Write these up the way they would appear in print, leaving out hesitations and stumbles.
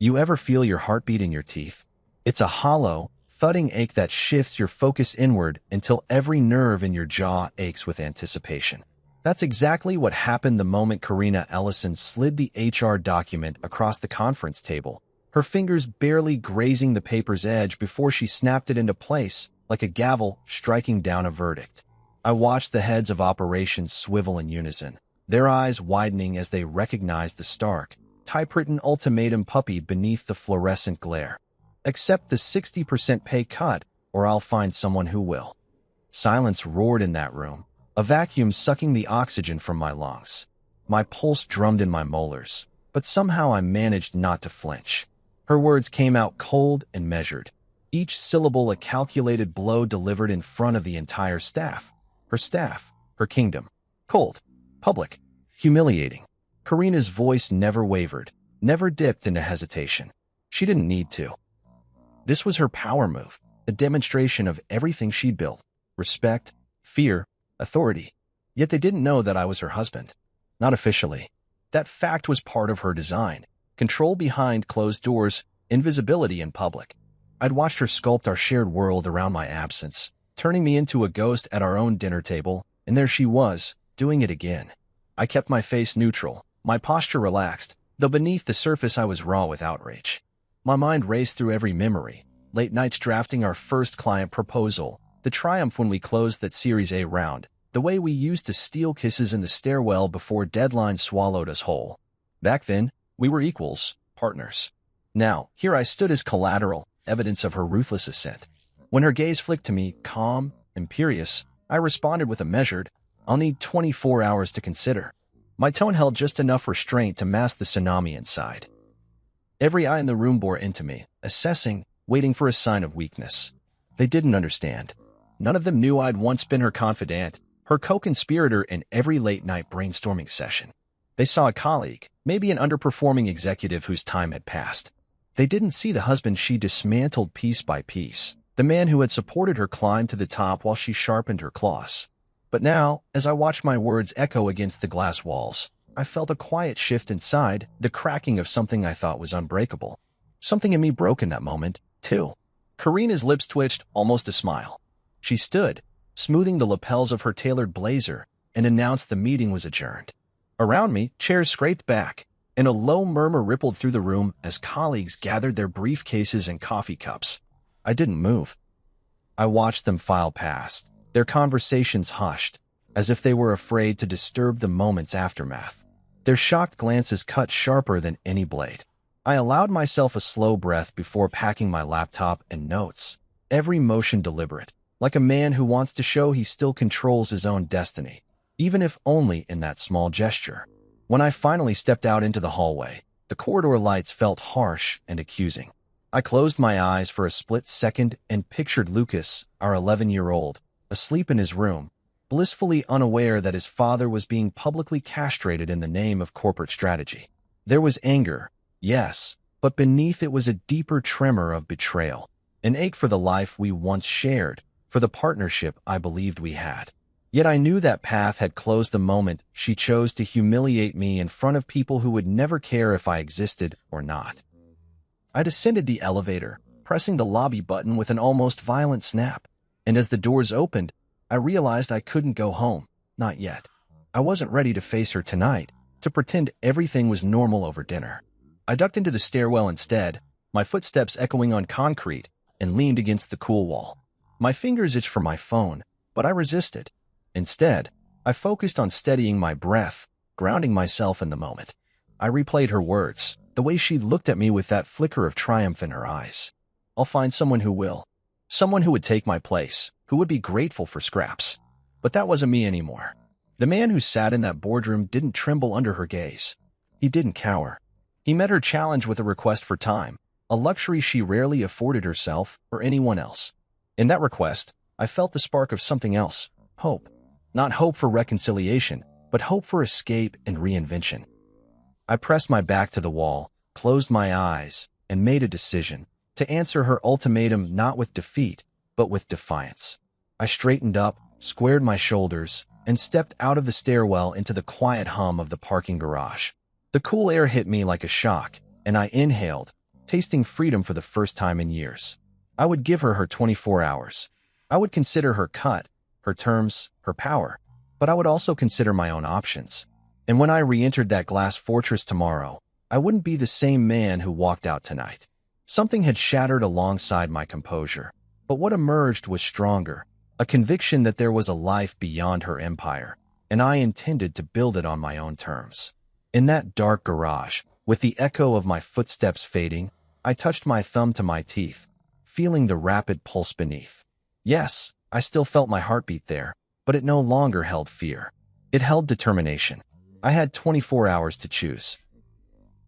You ever feel your heartbeat in your teeth? It's a hollow, thudding ache that shifts your focus inward until every nerve in your jaw aches with anticipation. That's exactly what happened the moment Karina Ellison slid the HR document across the conference table, her fingers barely grazing the paper's edge before she snapped it into place, like a gavel striking down a verdict. I watched the heads of operations swivel in unison, their eyes widening as they recognized the stark, typewritten ultimatum puppy beneath the fluorescent glare. Accept the 60% pay cut, or I'll find someone who will. Silence roared in that room, a vacuum sucking the oxygen from my lungs. My pulse drummed in my molars, but somehow I managed not to flinch. Her words came out cold and measured, each syllable a calculated blow delivered in front of the entire staff. Her kingdom. Cold, public, humiliating. Karina's voice never wavered, never dipped into hesitation. She didn't need to. This was her power move, a demonstration of everything she'd built: respect, fear, authority. Yet they didn't know that I was her husband. Not officially. That fact was part of her design. Control behind closed doors, invisibility in public. I'd watched her sculpt our shared world around my absence, turning me into a ghost at our own dinner table, and there she was, doing it again. I kept my face neutral, my posture relaxed, though beneath the surface I was raw with outrage. My mind raced through every memory: late nights drafting our first client proposal, the triumph when we closed that Series A round, the way we used to steal kisses in the stairwell before deadlines swallowed us whole. Back then, we were equals, partners. Now, here I stood as collateral, evidence of her ruthless ascent. When her gaze flicked to me, calm, imperious, I responded with a measured, "I'll need 24 hours to consider." My tone held just enough restraint to mask the tsunami inside. Every eye in the room bore into me, assessing, waiting for a sign of weakness. They didn't understand. None of them knew I'd once been her confidant, her co-conspirator in every late-night brainstorming session. They saw a colleague, maybe an underperforming executive whose time had passed. They didn't see the husband she dismantled piece by piece, the man who had supported her climb to the top while she sharpened her claws. But now, as I watched my words echo against the glass walls, I felt a quiet shift inside, the cracking of something I thought was unbreakable. Something in me broke in that moment, too. Karina's lips twitched, almost a smile. She stood, smoothing the lapels of her tailored blazer, and announced the meeting was adjourned. Around me, chairs scraped back, and a low murmur rippled through the room as colleagues gathered their briefcases and coffee cups. I didn't move. I watched them file past, their conversations hushed, as if they were afraid to disturb the moment's aftermath. Their shocked glances cut sharper than any blade. I allowed myself a slow breath before packing my laptop and notes, every motion deliberate, like a man who wants to show he still controls his own destiny, even if only in that small gesture. When I finally stepped out into the hallway, the corridor lights felt harsh and accusing. I closed my eyes for a split second and pictured Lucas, our 11-year-old, asleep in his room, blissfully unaware that his father was being publicly castrated in the name of corporate strategy. There was anger, yes, but beneath it was a deeper tremor of betrayal, an ache for the life we once shared, for the partnership I believed we had. Yet I knew that path had closed the moment she chose to humiliate me in front of people who would never care if I existed or not. I descended the elevator, pressing the lobby button with an almost violent snap, and as the doors opened, I realized I couldn't go home, not yet. I wasn't ready to face her tonight, to pretend everything was normal over dinner. I ducked into the stairwell instead, my footsteps echoing on concrete, and leaned against the cool wall. My fingers itched for my phone, but I resisted. Instead, I focused on steadying my breath, grounding myself in the moment. I replayed her words, the way she looked at me with that flicker of triumph in her eyes. I'll find someone who will. Someone who would take my place, who would be grateful for scraps. But that wasn't me anymore. The man who sat in that boardroom didn't tremble under her gaze. He didn't cower. He met her challenge with a request for time, a luxury she rarely afforded herself or anyone else. In that request, I felt the spark of something else, hope. Not hope for reconciliation, but hope for escape and reinvention. I pressed my back to the wall, closed my eyes, and made a decision to answer her ultimatum not with defeat, but with defiance. I straightened up, squared my shoulders, and stepped out of the stairwell into the quiet hum of the parking garage. The cool air hit me like a shock, and I inhaled, tasting freedom for the first time in years. I would give her 24 hours. I would consider her cut, her terms, her power, but I would also consider my own options. And when I re-entered that glass fortress tomorrow, I wouldn't be the same man who walked out tonight. Something had shattered alongside my composure, but what emerged was stronger, a conviction that there was a life beyond her empire, and I intended to build it on my own terms. In that dark garage, with the echo of my footsteps fading, I touched my thumb to my teeth, feeling the rapid pulse beneath. Yes, I still felt my heartbeat there, but it no longer held fear. It held determination. I had 24 hours to choose.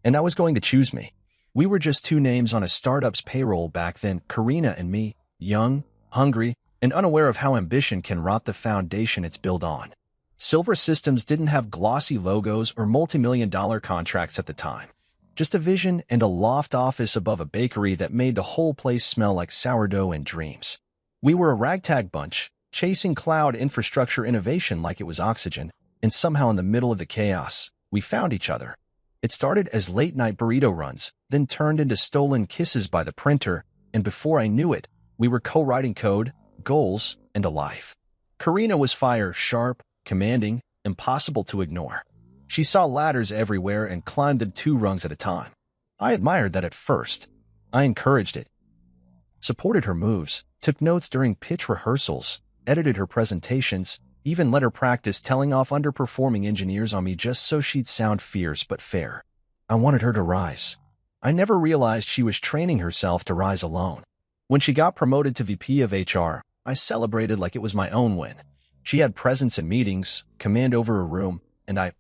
And I was going to choose me. We were just two names on a startup's payroll back then, Karina and me, young, hungry, and unaware of how ambition can rot the foundation it's built on. Silver Systems didn't have glossy logos or multi-million-dollar contracts at the time. Just a vision and a loft office above a bakery that made the whole place smell like sourdough and dreams. We were a ragtag bunch, chasing cloud infrastructure innovation like it was oxygen, and somehow in the middle of the chaos, we found each other. It started as late-night burrito runs, then turned into stolen kisses by the printer, and before I knew it, we were co-writing code, goals, and a life. Karina was fire, sharp, commanding, impossible to ignore. She saw ladders everywhere and climbed them 2 rungs at a time. I admired that at first. I encouraged it, supported her moves, took notes during pitch rehearsals, edited her presentations, even let her practice telling off underperforming engineers on me just so she'd sound fierce but fair. I wanted her to rise. I never realized she was training herself to rise alone. When she got promoted to VP of HR, I celebrated like it was my own win. She had presence in meetings, command over a room, and I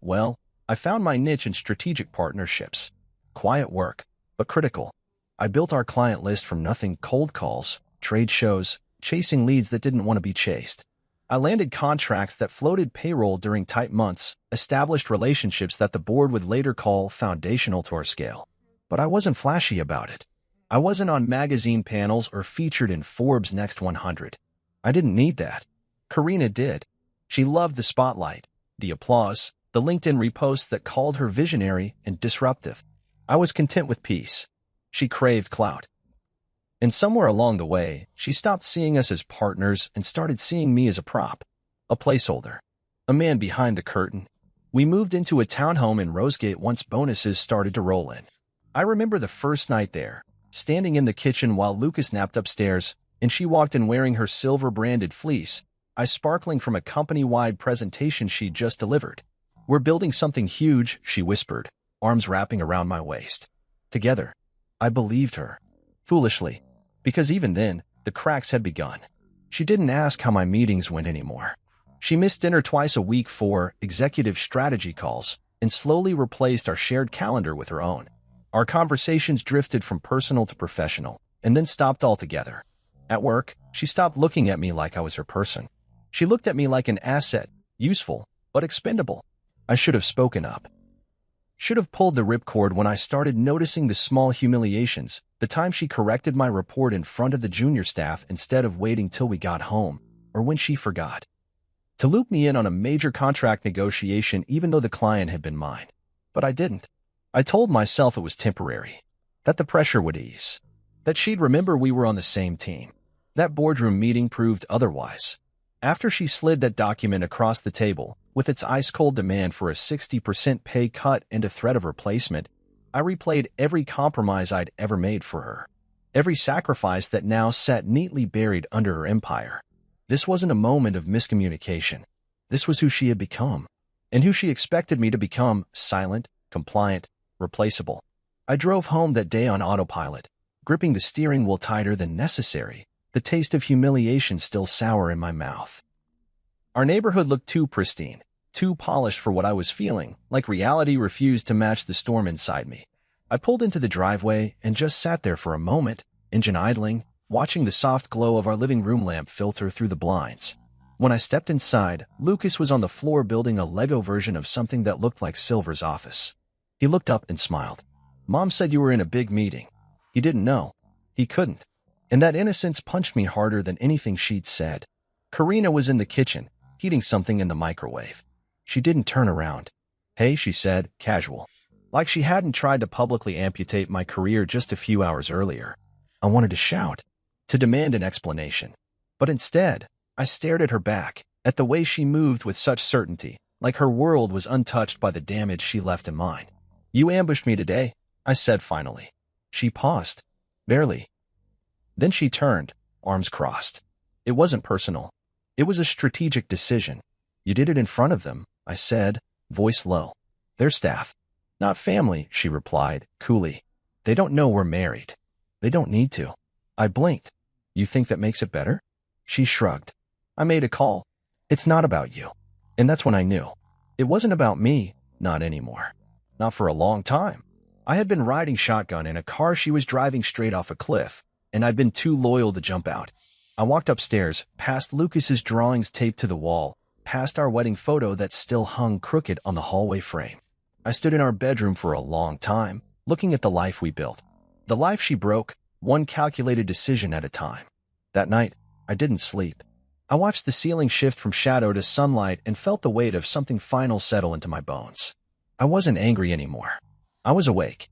found my niche in strategic partnerships. Quiet work, but critical. I built our client list from nothing: cold calls, trade shows, chasing leads that didn't want to be chased. I landed contracts that floated payroll during tight months, established relationships that the board would later call foundational to our scale. But I wasn't flashy about it. I wasn't on magazine panels or featured in Forbes' Next 100. I didn't need that. Karina did. She loved the spotlight, the applause, the LinkedIn reposts that called her visionary and disruptive. I was content with peace. She craved clout. And somewhere along the way, she stopped seeing us as partners and started seeing me as a prop, a placeholder, a man behind the curtain. We moved into a townhome in Rosegate once bonuses started to roll in. I remember the first night there, standing in the kitchen while Lucas napped upstairs, and she walked in wearing her silver-branded fleece, eyes sparkling from a company-wide presentation she'd just delivered. "We're building something huge," she whispered, arms wrapping around my waist. Together. I believed her. Foolishly. Because even then, the cracks had begun. She didn't ask how my meetings went anymore. She missed dinner twice a week for executive strategy calls and slowly replaced our shared calendar with her own. Our conversations drifted from personal to professional and then stopped altogether. At work, she stopped looking at me like I was her person. She looked at me like an asset, useful, but expendable. I should have spoken up. Should have pulled the ripcord when I started noticing the small humiliations, the time she corrected my report in front of the junior staff instead of waiting till we got home, or when she forgot to loop me in on a major contract negotiation even though the client had been mine. But I didn't. I told myself it was temporary, that the pressure would ease, that she'd remember we were on the same team. That boardroom meeting proved otherwise. After she slid that document across the table, with its ice-cold demand for a 60% pay cut and a threat of replacement, I replayed every compromise I'd ever made for her, every sacrifice that now sat neatly buried under her empire. This wasn't a moment of miscommunication. This was who she had become, and who she expected me to become: silent, compliant, replaceable. I drove home that day on autopilot, gripping the steering wheel tighter than necessary, the taste of humiliation still sour in my mouth. Our neighborhood looked too pristine, too polished for what I was feeling, like reality refused to match the storm inside me. I pulled into the driveway and just sat there for a moment, engine idling, watching the soft glow of our living room lamp filter through the blinds. When I stepped inside, Lucas was on the floor building a Lego version of something that looked like Silver's office. He looked up and smiled. "Mom said you were in a big meeting." He didn't know. He couldn't. And that innocence punched me harder than anything she'd said. Karina was in the kitchen, heating something in the microwave. She didn't turn around. "Hey," she said, casual. like she hadn't tried to publicly amputate my career just a few hours earlier. I wanted to shout, to demand an explanation. But instead, I stared at her back, at the way she moved with such certainty, like her world was untouched by the damage she left in mine. "You ambushed me today," I said finally. She paused. "Barely." Then she turned, arms crossed. "It wasn't personal. It was a strategic decision. You did it in front of them," I said, voice low. "Their staff." "Not family," she replied, coolly. "They don't know we're married. They don't need to." I blinked. "You think that makes it better?" She shrugged. "I made a call. It's not about you." And that's when I knew. It wasn't about me, not anymore. Not for a long time. I had been riding shotgun in a car she was driving straight off a cliff, and I'd been too loyal to jump out. I walked upstairs, past Lucas's drawings taped to the wall, past our wedding photo that still hung crooked on the hallway frame. I stood in our bedroom for a long time, looking at the life we built. The life she broke, one calculated decision at a time. That night, I didn't sleep. I watched the ceiling shift from shadow to sunlight and felt the weight of something final settle into my bones. I wasn't angry anymore. I was awake.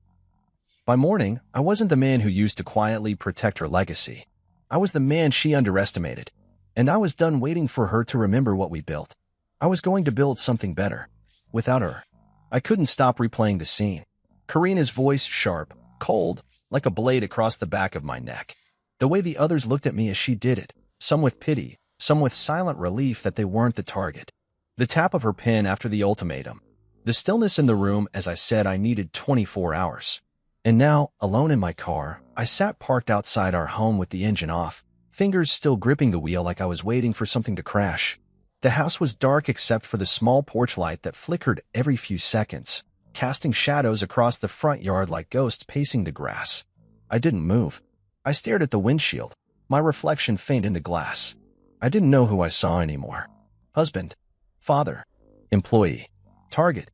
By morning, I wasn't the man who used to quietly protect her legacy. I was the man she underestimated, and I was done waiting for her to remember what we built. I was going to build something better. Without her, I couldn't stop replaying the scene. Karina's voice sharp, cold, like a blade across the back of my neck. The way the others looked at me as she did it, some with pity, some with silent relief that they weren't the target. The tap of her pen after the ultimatum. The stillness in the room as I said I needed 24 hours. And now, alone in my car, I sat parked outside our home with the engine off, fingers still gripping the wheel like I was waiting for something to crash. The house was dark except for the small porch light that flickered every few seconds, casting shadows across the front yard like ghosts pacing the grass. I didn't move. I stared at the windshield, my reflection faint in the glass. I didn't know who I saw anymore. Husband, father, employee, target.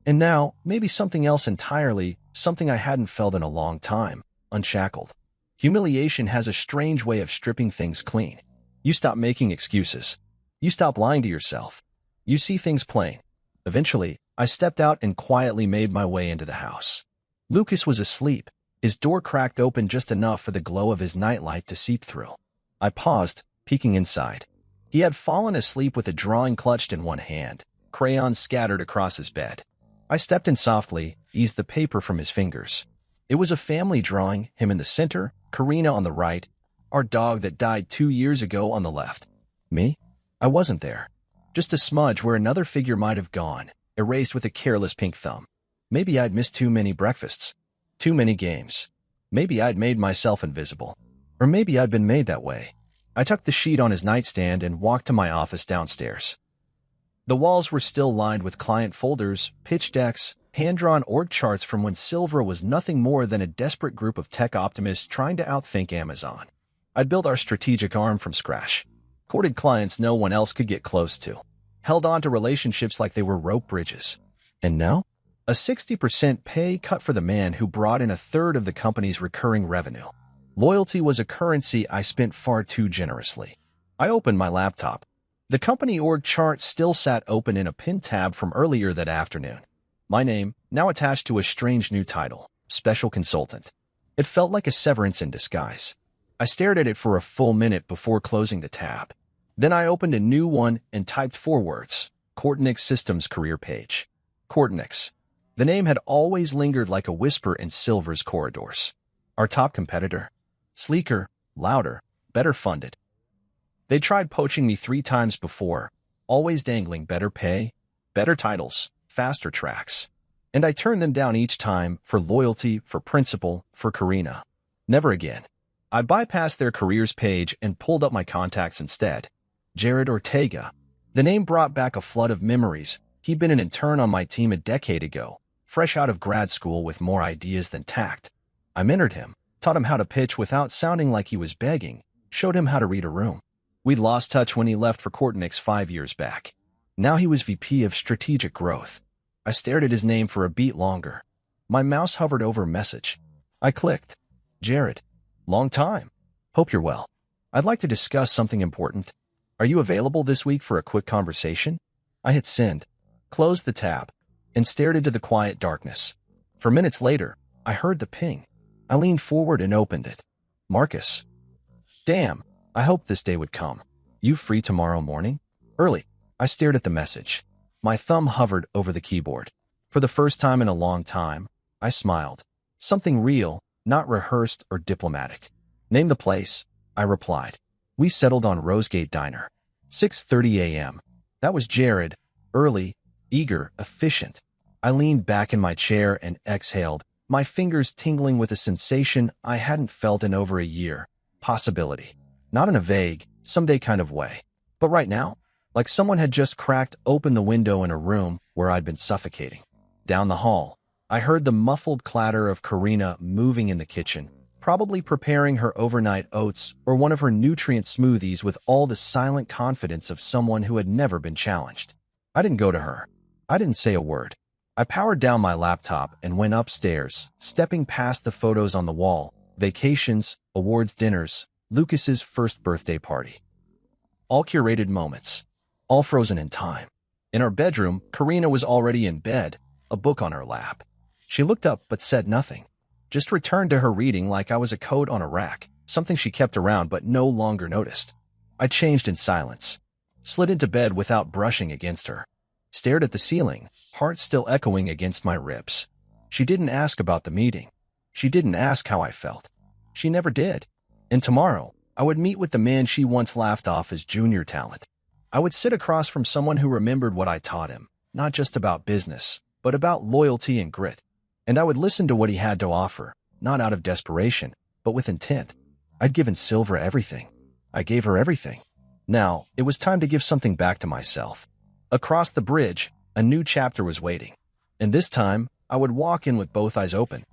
And now, maybe something else entirely, something I hadn't felt in a long time, unshackled. Humiliation has a strange way of stripping things clean. You stop making excuses. You stop lying to yourself. You see things plain. Eventually, I stepped out and quietly made my way into the house. Lucas was asleep, his door cracked open just enough for the glow of his nightlight to seep through. I paused, peeking inside. He had fallen asleep with a drawing clutched in one hand, crayons scattered across his bed. I stepped in softly, eased the paper from his fingers. It was a family drawing, him in the center, Karina on the right, our dog that died 2 years ago on the left. Me? I wasn't there. Just a smudge where another figure might have gone, erased with a careless pink thumb. Maybe I'd missed too many breakfasts, too many games. Maybe I'd made myself invisible. Or maybe I'd been made that way. I tucked the sheet on his nightstand and walked to my office downstairs. The walls were still lined with client folders, pitch decks, hand-drawn org charts from when Silvera was nothing more than a desperate group of tech optimists trying to outthink Amazon. I'd built our strategic arm from scratch. Courted clients no one else could get close to. Held on to relationships like they were rope bridges. And now? A 60% pay cut for the man who brought in a third of the company's recurring revenue. Loyalty was a currency I spent far too generously. I opened my laptop. The company org chart still sat open in a pinned tab from earlier that afternoon. My name, now attached to a strange new title, Special Consultant. It felt like a severance in disguise. I stared at it for a full minute before closing the tab. Then I opened a new one and typed 4 words, Kortnick Systems career page. Kortnick. The name had always lingered like a whisper in Silvera's corridors. Our top competitor. Sleeker, louder, better funded. They tried poaching me 3 times before, always dangling better pay, better titles, faster tracks. And I turned them down each time for loyalty, for principle, for Karina. Never again. I bypassed their careers page and pulled up my contacts instead. Jared Ortega. The name brought back a flood of memories. He'd been an intern on my team a decade ago, fresh out of grad school with more ideas than tact. I mentored him, taught him how to pitch without sounding like he was begging, showed him how to read a room. We'd lost touch when he left for Kortnick 5 years back. Now he was VP of Strategic Growth. I stared at his name for a beat longer. My mouse hovered over a message. I clicked. Jared. Long time. Hope you're well. I'd like to discuss something important. Are you available this week for a quick conversation? I hit send. Closed the tab. and stared into the quiet darkness. For minutes later, I heard the ping. I leaned forward and opened it. Marcus. Damn, I hoped this day would come. You free tomorrow morning? Early. I stared at the message. My thumb hovered over the keyboard. For the first time in a long time, I smiled. Something real, not rehearsed or diplomatic. Name the place, I replied. We settled on Rosegate Diner. 6:30 a.m. That was Jared. Early, eager, efficient. I leaned back in my chair and exhaled, my fingers tingling with a sensation I hadn't felt in over a year. Possibility. Not in a vague, someday kind of way. But right now, like someone had just cracked open the window in a room where I'd been suffocating. Down the hall, I heard the muffled clatter of Karina moving in the kitchen, probably preparing her overnight oats or one of her nutrient smoothies with all the silent confidence of someone who had never been challenged. I didn't go to her. I didn't say a word. I powered down my laptop and went upstairs, stepping past the photos on the wall, vacations, awards dinners, Lucas's first birthday party. All curated moments, all frozen in time. In our bedroom, Karina was already in bed, a book on her lap. She looked up but said nothing, just returned to her reading like I was a coat on a rack, something she kept around but no longer noticed. I changed in silence, slid into bed without brushing against her, stared at the ceiling, heart still echoing against my ribs. She didn't ask about the meeting. She didn't ask how I felt. She never did. And tomorrow, I would meet with the man she once laughed off as junior talent. I would sit across from someone who remembered what I taught him, not just about business, but about loyalty and grit. And I would listen to what he had to offer, not out of desperation, but with intent. I'd given Silvra everything. I gave her everything. Now, it was time to give something back to myself. Across the bridge, a new chapter was waiting. And this time, I would walk in with both eyes open.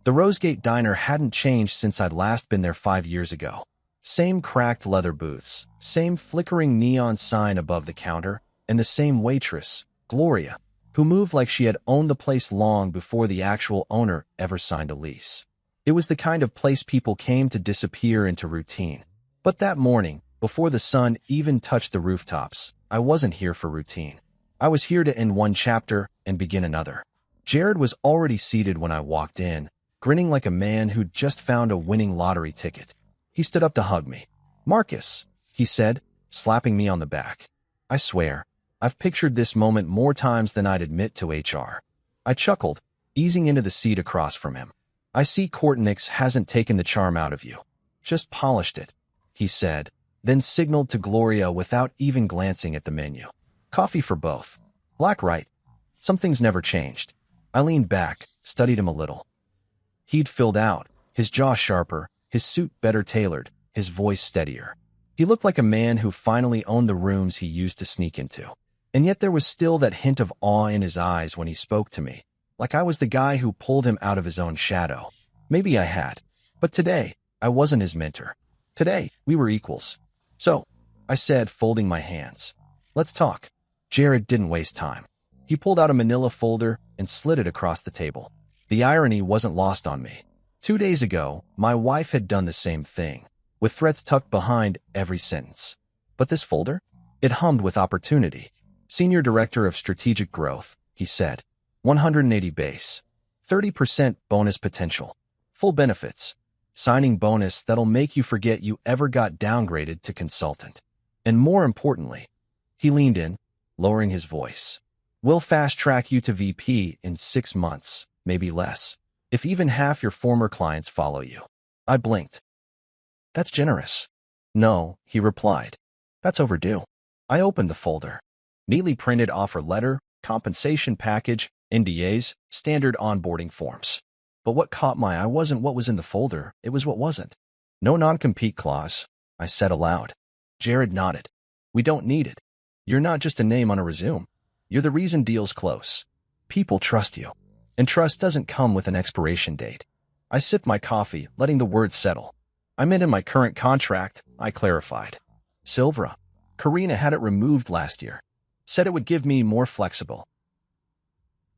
The Rosegate Diner hadn't changed since I'd last been there 5 years ago. Same cracked leather booths, same flickering neon sign above the counter, and the same waitress, Gloria, who moved like she had owned the place long before the actual owner ever signed a lease. It was the kind of place people came to disappear into routine. But that morning, before the sun even touched the rooftops, I wasn't here for routine. I was here to end one chapter and begin another. Jared was already seated when I walked in, grinning like a man who'd just found a winning lottery ticket. He stood up to hug me. Marcus, he said, slapping me on the back. I swear, I've pictured this moment more times than I'd admit to HR. I chuckled, easing into the seat across from him. I see Courtnix hasn't taken the charm out of you. Just polished it, he said, then signaled to Gloria without even glancing at the menu. Coffee for both. Black, right? Some things never changed. I leaned back, studied him a little. He'd filled out, his jaw sharper, his suit better tailored, his voice steadier. He looked like a man who finally owned the rooms he used to sneak into. And yet there was still that hint of awe in his eyes when he spoke to me, like I was the guy who pulled him out of his own shadow. Maybe I had. But today, I wasn't his mentor. Today, we were equals. So, I said, folding my hands. Let's talk. Jared didn't waste time. He pulled out a manila folder and slid it across the table. The irony wasn't lost on me. 2 days ago, my wife had done the same thing, with threats tucked behind every sentence. But this folder? It hummed with opportunity. Senior Director of Strategic Growth, he said. 180 base. 30% bonus potential. Full benefits. Signing bonus that'll make you forget you ever got downgraded to consultant. And more importantly, he leaned in, lowering his voice. We'll fast-track you to VP in 6 months, maybe less, if even half your former clients follow you. I blinked. That's generous. No, he replied. That's overdue. I opened the folder. Neatly printed offer letter, compensation package, NDAs, standard onboarding forms. But what caught my eye wasn't what was in the folder, it was what wasn't. No non-compete clause, I said aloud. Jared nodded. We don't need it. You're not just a name on a resume. You're the reason deals close. People trust you. And trust doesn't come with an expiration date. I sipped my coffee, letting the words settle. I meant in my current contract, I clarified. Silvra. Karina had it removed last year. Said it would give me more flexible.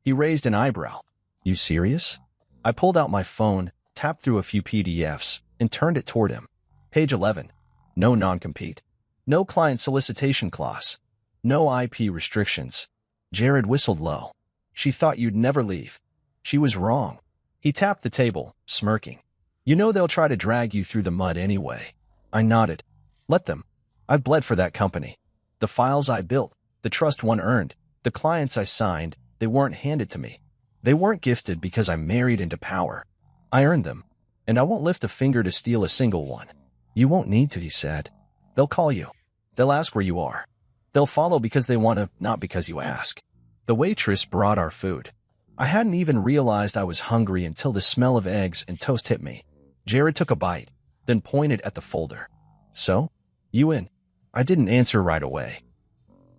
He raised an eyebrow. You serious? I pulled out my phone, tapped through a few PDFs, and turned it toward him. Page 11. No non-compete. No client solicitation clause. No IP restrictions. Jared whistled low. She thought you'd never leave. She was wrong. He tapped the table, smirking. You know they'll try to drag you through the mud anyway. I nodded. Let them. I've bled for that company. The files I built, the trust one earned, the clients I signed, they weren't handed to me. They weren't gifted because I married into power. I earned them, and I won't lift a finger to steal a single one. You won't need to, he said. They'll call you. They'll ask where you are. They'll follow because they want to, not because you ask. The waitress brought our food. I hadn't even realized I was hungry until the smell of eggs and toast hit me. Jared took a bite, then pointed at the folder. So? You in? I didn't answer right away.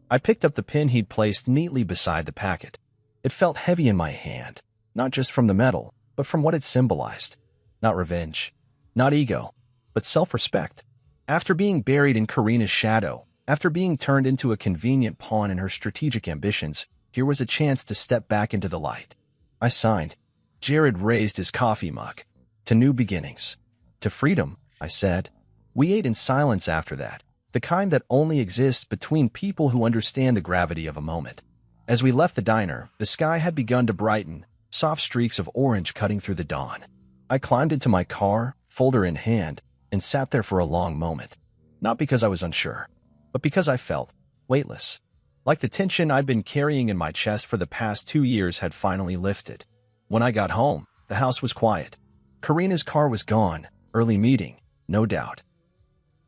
I picked up the pin he'd placed neatly beside the packet. It felt heavy in my hand, not just from the metal, but from what it symbolized. Not revenge, not ego, but self-respect. After being buried in Karina's shadow, after being turned into a convenient pawn in her strategic ambitions, here was a chance to step back into the light. I signed. Jared raised his coffee mug. To new beginnings. To freedom, I said. We ate in silence after that, the kind that only exists between people who understand the gravity of a moment. As we left the diner, the sky had begun to brighten, soft streaks of orange cutting through the dawn. I climbed into my car, folder in hand, and sat there for a long moment. Not because I was unsure, but because I felt weightless. Like the tension I'd been carrying in my chest for the past 2 years had finally lifted. When I got home, the house was quiet. Karina's car was gone. Early meeting, no doubt.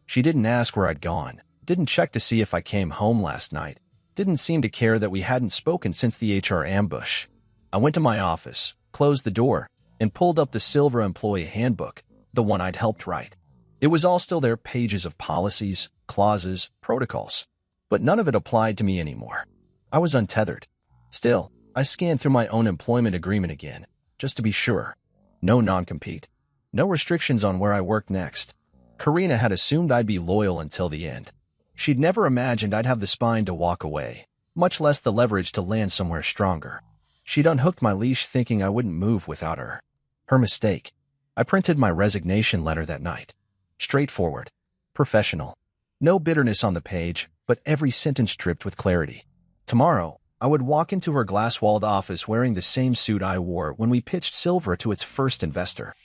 She didn't ask where I'd gone, didn't check to see if I came home last night, didn't seem to care that we hadn't spoken since the HR ambush. I went to my office, closed the door, and pulled up the Silver Employee Handbook, the one I'd helped write. It was all still there, pages of policies, clauses, protocols. But none of it applied to me anymore. I was untethered. Still, I scanned through my own employment agreement again, just to be sure. No non-compete. No restrictions on where I worked next. Karina had assumed I'd be loyal until the end. She'd never imagined I'd have the spine to walk away, much less the leverage to land somewhere stronger. She'd unhooked my leash thinking I wouldn't move without her. Her mistake. I printed my resignation letter that night. Straightforward. Professional. No bitterness on the page, but every sentence dripped with clarity. Tomorrow, I would walk into her glass-walled office wearing the same suit I wore when we pitched Silver to its first investor.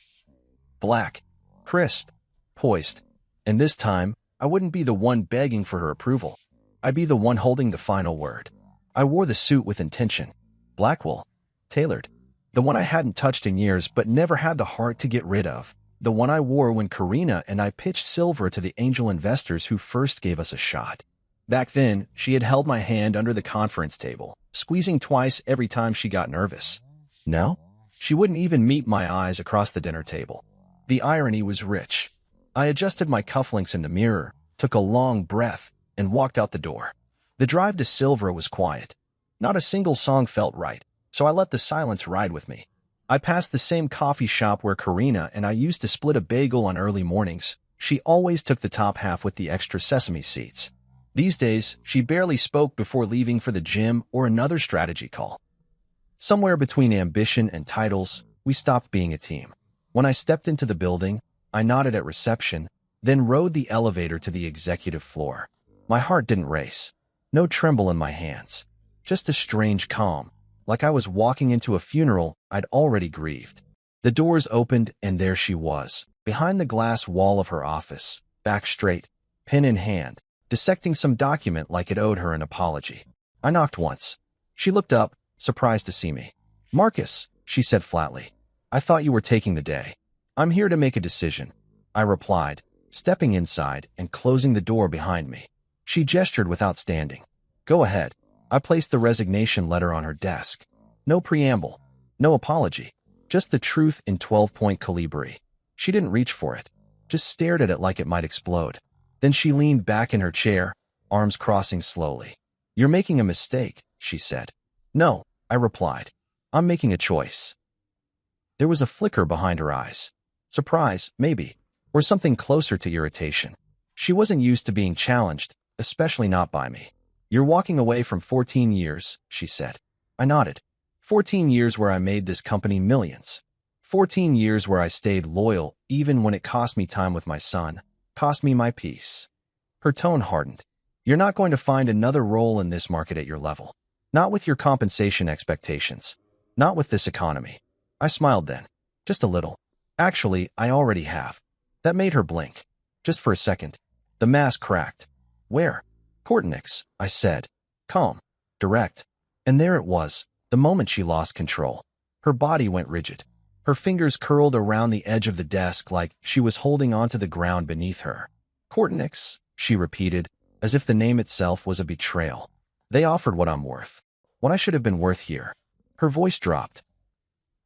Black, crisp, poised. And this time, I wouldn't be the one begging for her approval. I'd be the one holding the final word. I wore the suit with intention. Blackwell. Tailored. The one I hadn't touched in years but never had the heart to get rid of. The one I wore when Karina and I pitched Silver to the angel investors who first gave us a shot. Back then, she had held my hand under the conference table, squeezing twice every time she got nervous. No? She wouldn't even meet my eyes across the dinner table. The irony was rich. I adjusted my cufflinks in the mirror, took a long breath, and walked out the door. The drive to Silver was quiet. Not a single song felt right, so I let the silence ride with me. I passed the same coffee shop where Karina and I used to split a bagel on early mornings. She always took the top half with the extra sesame seeds. These days, she barely spoke before leaving for the gym or another strategy call. Somewhere between ambition and titles, we stopped being a team. When I stepped into the building, I nodded at reception, then rode the elevator to the executive floor. My heart didn't race. No tremble in my hands. Just a strange calm, like I was walking into a funeral I'd already grieved. The doors opened and there she was, behind the glass wall of her office, back straight, pen in hand, dissecting some document like it owed her an apology. I knocked once. She looked up, surprised to see me. Marcus, she said flatly. I thought you were taking the day. I'm here to make a decision, I replied, stepping inside and closing the door behind me. She gestured without standing. Go ahead. I placed the resignation letter on her desk. No preamble, no apology, just the truth in 12-point calibri. She didn't reach for it, just stared at it like it might explode. Then she leaned back in her chair, arms crossing slowly. You're making a mistake, she said. No, I replied. I'm making a choice. There was a flicker behind her eyes. Surprise, maybe, or something closer to irritation. She wasn't used to being challenged, especially not by me. You're walking away from 14 years, she said. I nodded. 14 years where I made this company millions. 14 years where I stayed loyal even when it cost me time with my son, cost me my peace. Her tone hardened. You're not going to find another role in this market at your level. Not with your compensation expectations. Not with this economy. I smiled then. Just a little. Actually, I already have. That made her blink. Just for a second. The mask cracked. Where? Kortenix, I said. Calm. Direct. And there it was, the moment she lost control. Her body went rigid. Her fingers curled around the edge of the desk like she was holding onto the ground beneath her. Kortenix, she repeated, as if the name itself was a betrayal. They offered what I'm worth. What I should have been worth here. Her voice dropped.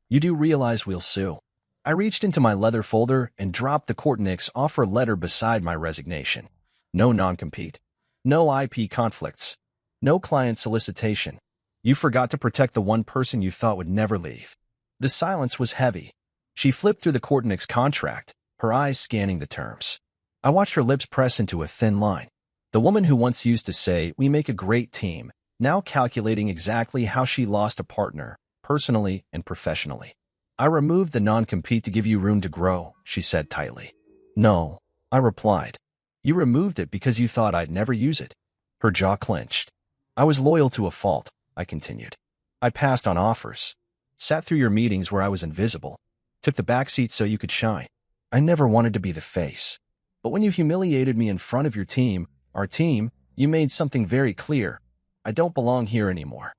You do realize we'll sue. I reached into my leather folder and dropped the Kortenix offer letter beside my resignation. No non-compete. No IP conflicts. No client solicitation. You forgot to protect the one person you thought would never leave. The silence was heavy. She flipped through the Kortenix contract, her eyes scanning the terms. I watched her lips press into a thin line. The woman who once used to say, "We make a great team," now calculating exactly how she lost a partner, personally and professionally. I removed the non-compete to give you room to grow, she said tightly. No, I replied. You removed it because you thought I'd never use it. Her jaw clenched. I was loyal to a fault, I continued. I passed on offers. Sat through your meetings where I was invisible. Took the back seat so you could shine. I never wanted to be the face. But when you humiliated me in front of your team, our team, you made something very clear. I don't belong here anymore.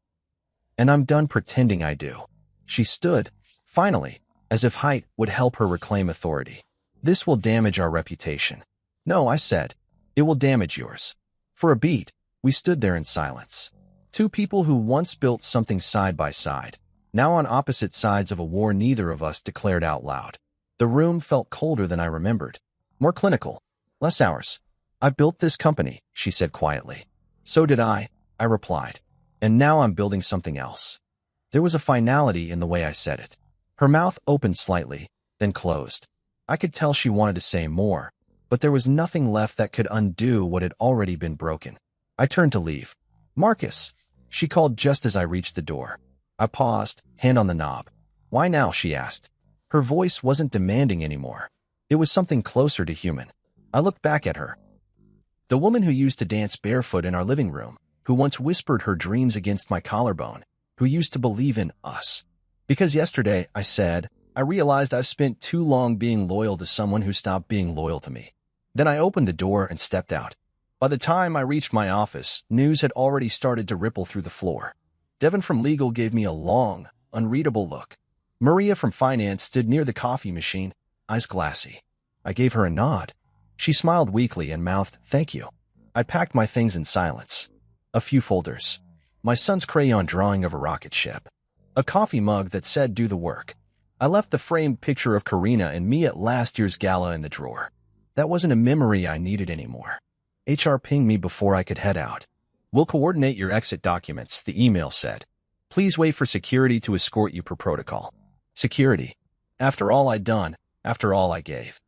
And I'm done pretending I do. She stood, finally, as if height would help her reclaim authority. This will damage our reputation. No, I said. It will damage yours. For a beat, we stood there in silence. Two people who once built something side by side, now on opposite sides of a war neither of us declared out loud. The room felt colder than I remembered. More clinical. Less ours. I built this company, she said quietly. So did I replied. And now I'm building something else. There was a finality in the way I said it. Her mouth opened slightly, then closed. I could tell she wanted to say more, but there was nothing left that could undo what had already been broken. I turned to leave. Marcus, she called just as I reached the door. I paused, hand on the knob. Why now, she asked. Her voice wasn't demanding anymore. It was something closer to human. I looked back at her. The woman who used to dance barefoot in our living room, who once whispered her dreams against my collarbone, who used to believe in us. Because yesterday, I said, I realized I've spent too long being loyal to someone who stopped being loyal to me. Then I opened the door and stepped out. By the time I reached my office, news had already started to ripple through the floor. Devin from legal gave me a long, unreadable look. Maria from finance stood near the coffee machine, eyes glassy. I gave her a nod. She smiled weakly and mouthed, "Thank you." I packed my things in silence. A few folders. My son's crayon drawing of a rocket ship. A coffee mug that said, "Do the work." I left the framed picture of Karina and me at last year's gala in the drawer. That wasn't a memory I needed anymore. HR pinged me before I could head out. We'll coordinate your exit documents, the email said. Please wait for security to escort you per protocol. Security. After all I'd done, after all I gave.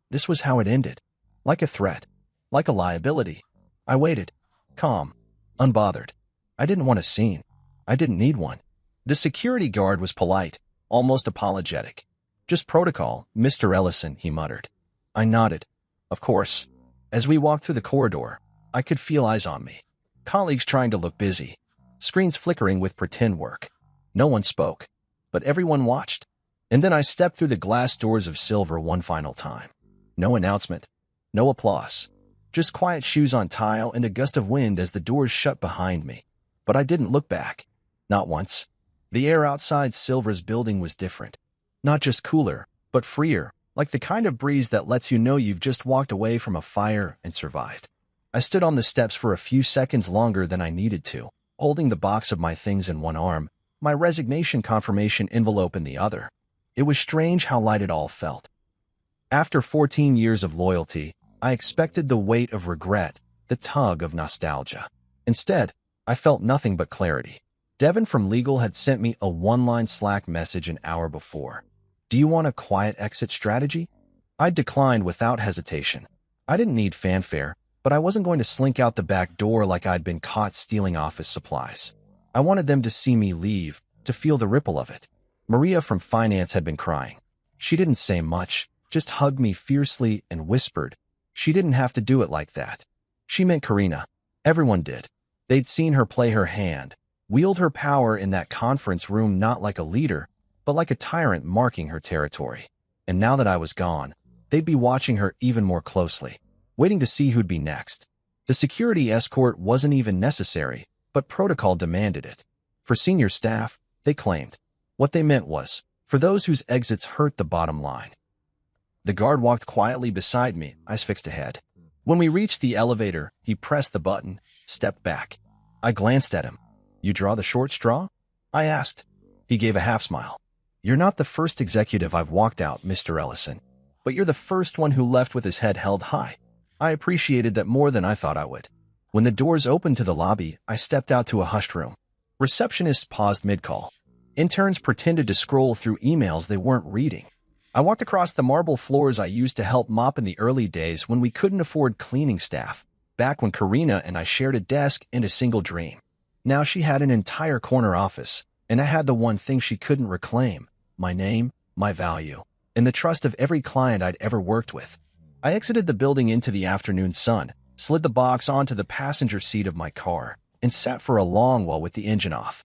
This was how it ended. Like a threat. Like a liability. I waited. Calm. Unbothered. I didn't want a scene. I didn't need one. The security guard was polite, almost apologetic. Just protocol, Mr. Ellison, he muttered. I nodded. Of course. As we walked through the corridor, I could feel eyes on me. Colleagues trying to look busy. Screens flickering with pretend work. No one spoke, but everyone watched. And then I stepped through the glass doors of silver one final time. No announcement. No applause. Just quiet shoes on tile and a gust of wind as the doors shut behind me. But I didn't look back. Not once. The air outside Silver's building was different. Not just cooler, but freer, like the kind of breeze that lets you know you've just walked away from a fire and survived. I stood on the steps for a few seconds longer than I needed to, holding the box of my things in one arm, my resignation confirmation envelope in the other. It was strange how light it all felt. After 14 years of loyalty, I expected the weight of regret, the tug of nostalgia. Instead, I felt nothing but clarity. Devin from legal had sent me a one-line Slack message an hour before. Do you want a quiet exit strategy? I declined without hesitation. I didn't need fanfare, but I wasn't going to slink out the back door like I'd been caught stealing office supplies. I wanted them to see me leave, to feel the ripple of it. Maria from finance had been crying. She didn't say much, just hugged me fiercely and whispered. She didn't have to do it like that. She meant Karina. Everyone did. They'd seen her play her hand, wield her power in that conference room not like a leader, but like a tyrant marking her territory. And now that I was gone, they'd be watching her even more closely, waiting to see who'd be next. The security escort wasn't even necessary, but protocol demanded it. For senior staff, they claimed. What they meant was, for those whose exits hurt the bottom line. The guard walked quietly beside me, eyes fixed ahead. When we reached the elevator, he pressed the button, stepped back. I glanced at him. "You draw the short straw?" I asked. He gave a half-smile. "You're not the first executive I've walked out, Mr. Ellison, but you're the first one who left with his head held high." I appreciated that more than I thought I would. When the doors opened to the lobby, I stepped out to a hushed room. Receptionists paused mid-call. Interns pretended to scroll through emails they weren't reading. I walked across the marble floors I used to help mop in the early days when we couldn't afford cleaning staff, back when Karina and I shared a desk and a single dream. Now she had an entire corner office, and I had the one thing she couldn't reclaim: my name, my value, and the trust of every client I'd ever worked with. I exited the building into the afternoon sun, slid the box onto the passenger seat of my car, and sat for a long while with the engine off.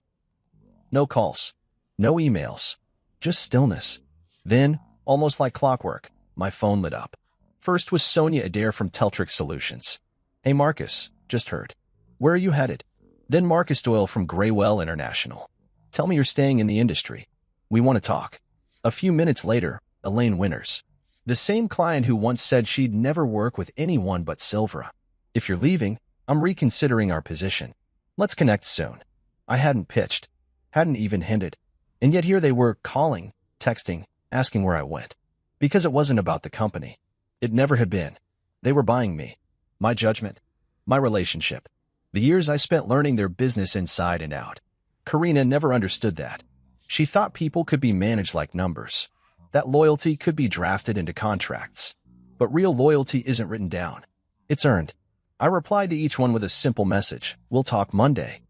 No calls, no emails, just stillness. Then, almost like clockwork, my phone lit up. First was Sonia Adair from Teltrix Solutions. "Hey Marcus, just heard. Where are you headed?" Then Marcus Doyle from Graywell International. "Tell me you're staying in the industry. We want to talk." A few minutes later, Elaine Winters. The same client who once said she'd never work with anyone but Silvera. "If you're leaving, I'm reconsidering our position. Let's connect soon." I hadn't pitched, hadn't even hinted, and yet here they were calling, texting, asking where I went. Because it wasn't about the company. It never had been. They were buying me, my judgment, my relationship, the years I spent learning their business inside and out. Karina never understood that. She thought people could be managed like numbers, that loyalty could be drafted into contracts. But real loyalty isn't written down. It's earned. I replied to each one with a simple message: "We'll talk Monday.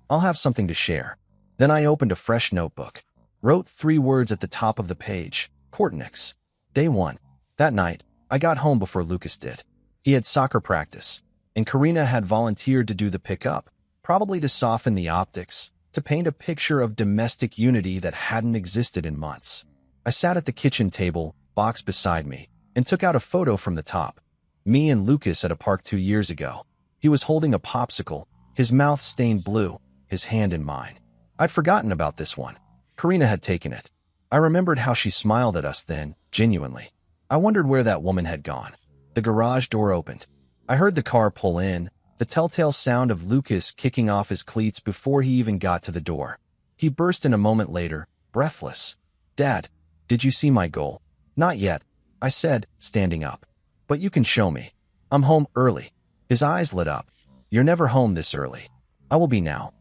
I'll have something to share." Then I opened a fresh notebook, wrote 3 words at the top of the page: Courtnix. Day 1. That night, I got home before Lucas did. He had soccer practice, and Karina had volunteered to do the pickup, probably to soften the optics, to paint a picture of domestic unity that hadn't existed in months. I sat at the kitchen table, box beside me, and took out a photo from the top. Me and Lucas at a park 2 years ago. He was holding a popsicle, his mouth stained blue, his hand in mine. I'd forgotten about this one. Karina had taken it. I remembered how she smiled at us then, genuinely. I wondered where that woman had gone. The garage door opened. I heard the car pull in, the telltale sound of Lucas kicking off his cleats before he even got to the door. He burst in a moment later, breathless. "Dad, did you see my goal?" "Not yet," I said, standing up. "But you can show me. I'm home early." His eyes lit up. "You're never home this early." "I will be now."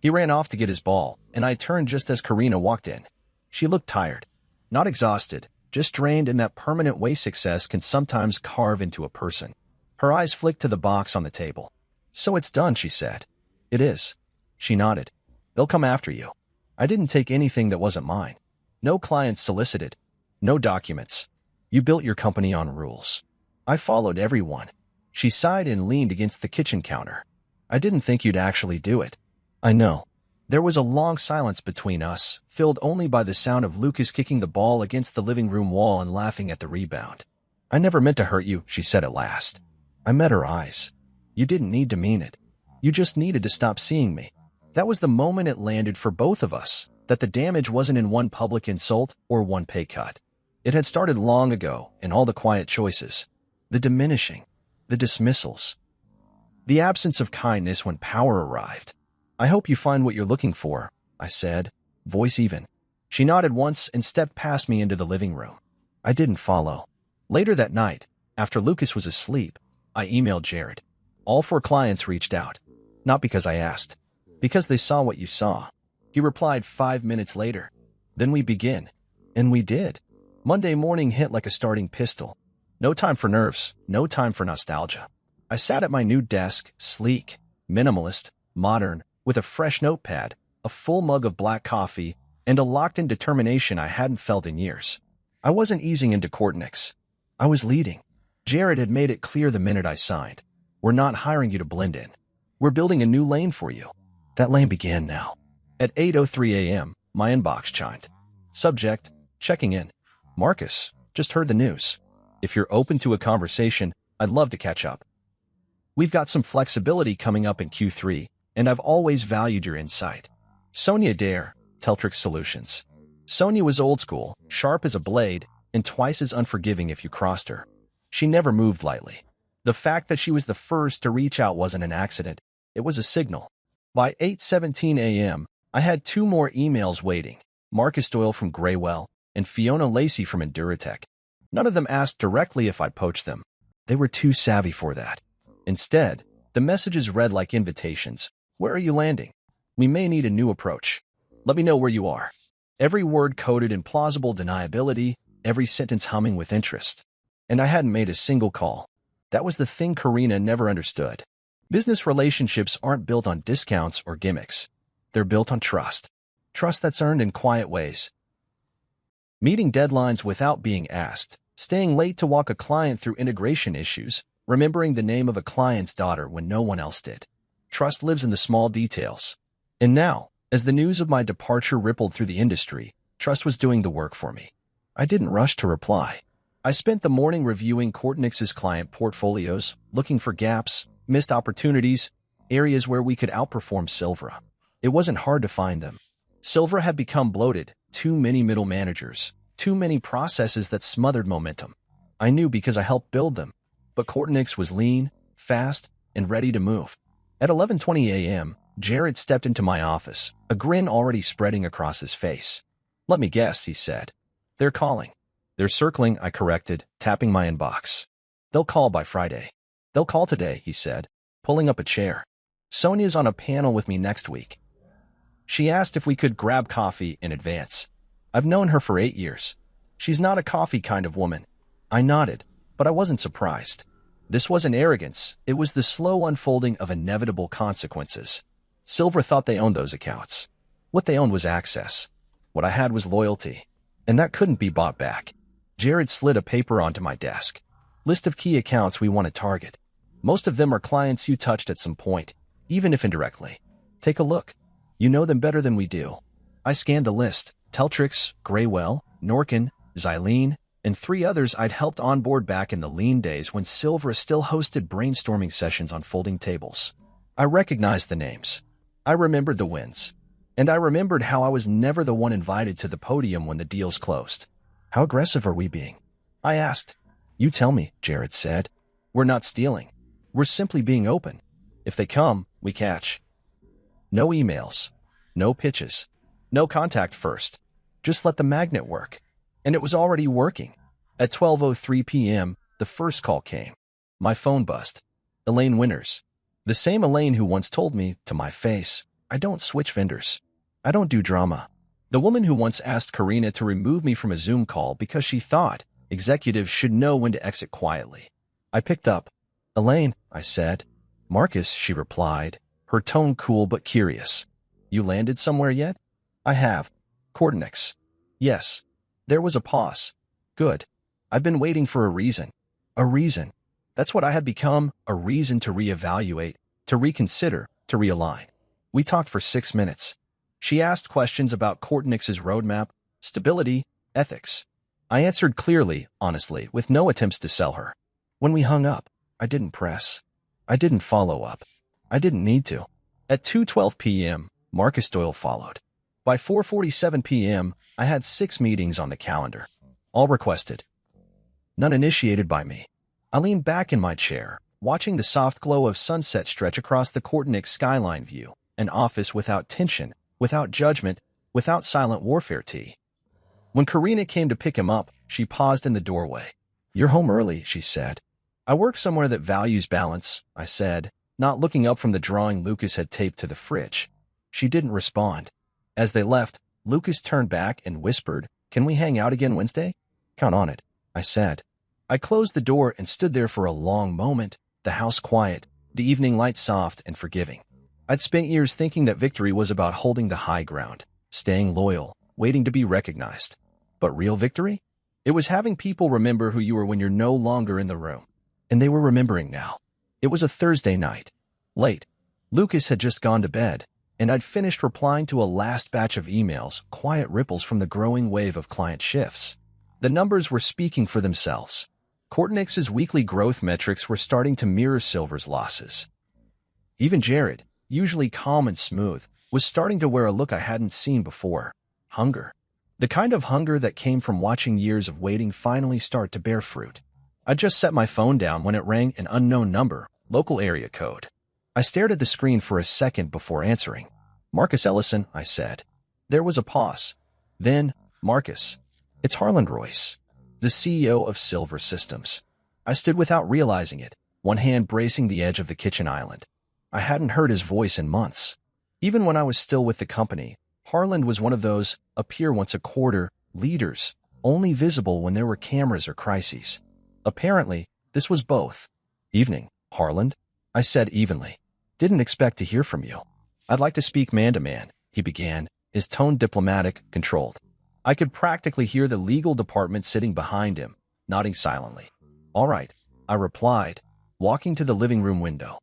He ran off to get his ball, and I turned just as Karina walked in. She looked tired. Not exhausted, just drained in that permanent way success can sometimes carve into a person. Her eyes flicked to the box on the table. "So it's done," she said. "It is." She nodded. "They'll come after you." I didn't take anything that wasn't mine. No clients solicited. No documents. You built your company on rules. I followed everyone. She sighed and leaned against the kitchen counter. "I didn't think you'd actually do it." "I know." There was a long silence between us, filled only by the sound of Lucas kicking the ball against the living room wall and laughing at the rebound. "I never meant to hurt you," she said at last. I met her eyes. "You didn't need to mean it. You just needed to stop seeing me." That was the moment it landed for both of us, that the damage wasn't in one public insult or one pay cut. It had started long ago in all the quiet choices, the diminishing, the dismissals, the absence of kindness when power arrived. "I hope you find what you're looking for," I said, voice even. She nodded once and stepped past me into the living room. I didn't follow. Later that night, after Lucas was asleep, I emailed Jared. All 4 clients reached out. Not because I asked. Because they saw what you saw. He replied 5 minutes later. "Then we begin." And we did. Monday morning hit like a starting pistol. No time for nerves, no time for nostalgia. I sat at my new desk, sleek, minimalist, modern, with a fresh notepad, a full mug of black coffee, and a locked-in determination I hadn't felt in years. I wasn't easing into Courtnix. I was leading. Jared had made it clear the minute I signed. "We're not hiring you to blend in. We're building a new lane for you. That lane began now. At 8:03 a.m., my inbox chimed. Subject, checking in. Marcus, just heard the news. If you're open to a conversation, I'd love to catch up. We've got some flexibility coming up in Q3, and I've always valued your insight. Sonia Dare, Teltrix Solutions. Sonia was old school, sharp as a blade, and twice as unforgiving if you crossed her. She never moved lightly. The fact that she was the first to reach out wasn't an accident. It was a signal. By 8:17 a.m., I had 2 more emails waiting, Marcus Doyle from Graywell and Fiona Lacey from Enduratech. None of them asked directly if I'd poached them. They were too savvy for that. Instead, the messages read like invitations. Where are you landing? We may need a new approach. Let me know where you are. Every word coded in plausible deniability, every sentence humming with interest. And I hadn't made a single call. That was the thing Karina never understood. Business relationships aren't built on discounts or gimmicks. They're built on trust. Trust that's earned in quiet ways. Meeting deadlines without being asked, staying late to walk a client through integration issues, remembering the name of a client's daughter when no one else did. Trust lives in the small details. And now, as the news of my departure rippled through the industry, trust was doing the work for me. I didn't rush to reply. I spent the morning reviewing Courtnix's client portfolios, looking for gaps, missed opportunities, areas where we could outperform Silvera. It wasn't hard to find them. Silvera had become bloated, too many middle managers, too many processes that smothered momentum. I knew because I helped build them. But Courtnix was lean, fast, and ready to move. At 11:20 a.m., Jared stepped into my office, a grin already spreading across his face. Let me guess, he said. They're calling. They're circling, I corrected, tapping my inbox. They'll call by Friday. They'll call today, he said, pulling up a chair. Sonia's on a panel with me next week. She asked if we could grab coffee in advance. I've known her for 8 years. She's not a coffee kind of woman. I nodded, but I wasn't surprised. This wasn't arrogance. It was the slow unfolding of inevitable consequences. Silver thought they owned those accounts. What they owned was access. What I had was loyalty. And that couldn't be bought back. Jared slid a paper onto my desk. List of key accounts we want to target. Most of them are clients you touched at some point, even if indirectly. Take a look. You know them better than we do. I scanned the list. Teltrix, Graywell, Norkin, Xylene, and 3 others I'd helped onboard back in the lean days when Silvera still hosted brainstorming sessions on folding tables. I recognized the names. I remembered the wins. And I remembered how I was never the one invited to the podium when the deals closed. How aggressive are we being? I asked. You tell me, Jared said. We're not stealing. We're simply being open. If they come, we catch. No emails. No pitches. No contact first. Just let the magnet work. And it was already working. At 12:03 p.m., the first call came. My phone buzzed. Elaine Winters. The same Elaine who once told me, to my face, I don't switch vendors. I don't do drama. The woman who once asked Karina to remove me from a Zoom call because she thought executives should know when to exit quietly. I picked up. Elaine, I said. Marcus, she replied, her tone cool but curious. You landed somewhere yet? I have. Courtnix. Yes. There was a pause. Good. I've been waiting for a reason. A reason. That's what I had become, a reason to reevaluate, to reconsider, to realign. We talked for 6 minutes. She asked questions about Courtnix's roadmap, stability, ethics. I answered clearly, honestly, with no attempts to sell her. When we hung up, I didn't press. I didn't follow up. I didn't need to. At 2:12 p.m., Marcus Doyle followed. By 4:47 p.m., I had 6 meetings on the calendar, all requested. None initiated by me. I leaned back in my chair, watching the soft glow of sunset stretch across the Courtnix skyline view, an office without tension, without judgment, without silent warfare tea. When Karina came to pick him up, she paused in the doorway. You're home early, she said. I work somewhere that values balance, I said, not looking up from the drawing Lucas had taped to the fridge. She didn't respond. As they left, Lucas turned back and whispered, Can we hang out again Wednesday? Count on it, I said. I closed the door and stood there for a long moment, the house quiet, the evening light soft and forgiving. I'd spent years thinking that victory was about holding the high ground, staying loyal, waiting to be recognized. But real victory? It was having people remember who you were when you're no longer in the room. And they were remembering now. It was a Thursday night. Late. Lucas had just gone to bed, and I'd finished replying to a last batch of emails, quiet ripples from the growing wave of client shifts. The numbers were speaking for themselves. Kortnick's weekly growth metrics were starting to mirror Silver's losses. Even Jared, usually calm and smooth, was starting to wear a look I hadn't seen before. Hunger. The kind of hunger that came from watching years of waiting finally start to bear fruit. I just set my phone down when it rang, an unknown number, local area code. I stared at the screen for a second before answering. "Marcus Ellison," I said. There was a pause. Then, "Marcus, it's Harlan Royce, the CEO of Silver Systems." I stood without realizing it, one hand bracing the edge of the kitchen island. I hadn't heard his voice in months. Even when I was still with the company, Harlan was one of those appear once a quarter leaders, only visible when there were cameras or crises. Apparently, this was both. "Evening, Harlan," I said evenly. "Didn't expect to hear from you." "I'd like to speak man-to-man," he began, his tone diplomatic, controlled. I could practically hear the legal department sitting behind him, nodding silently. "All right," I replied, walking to the living room window.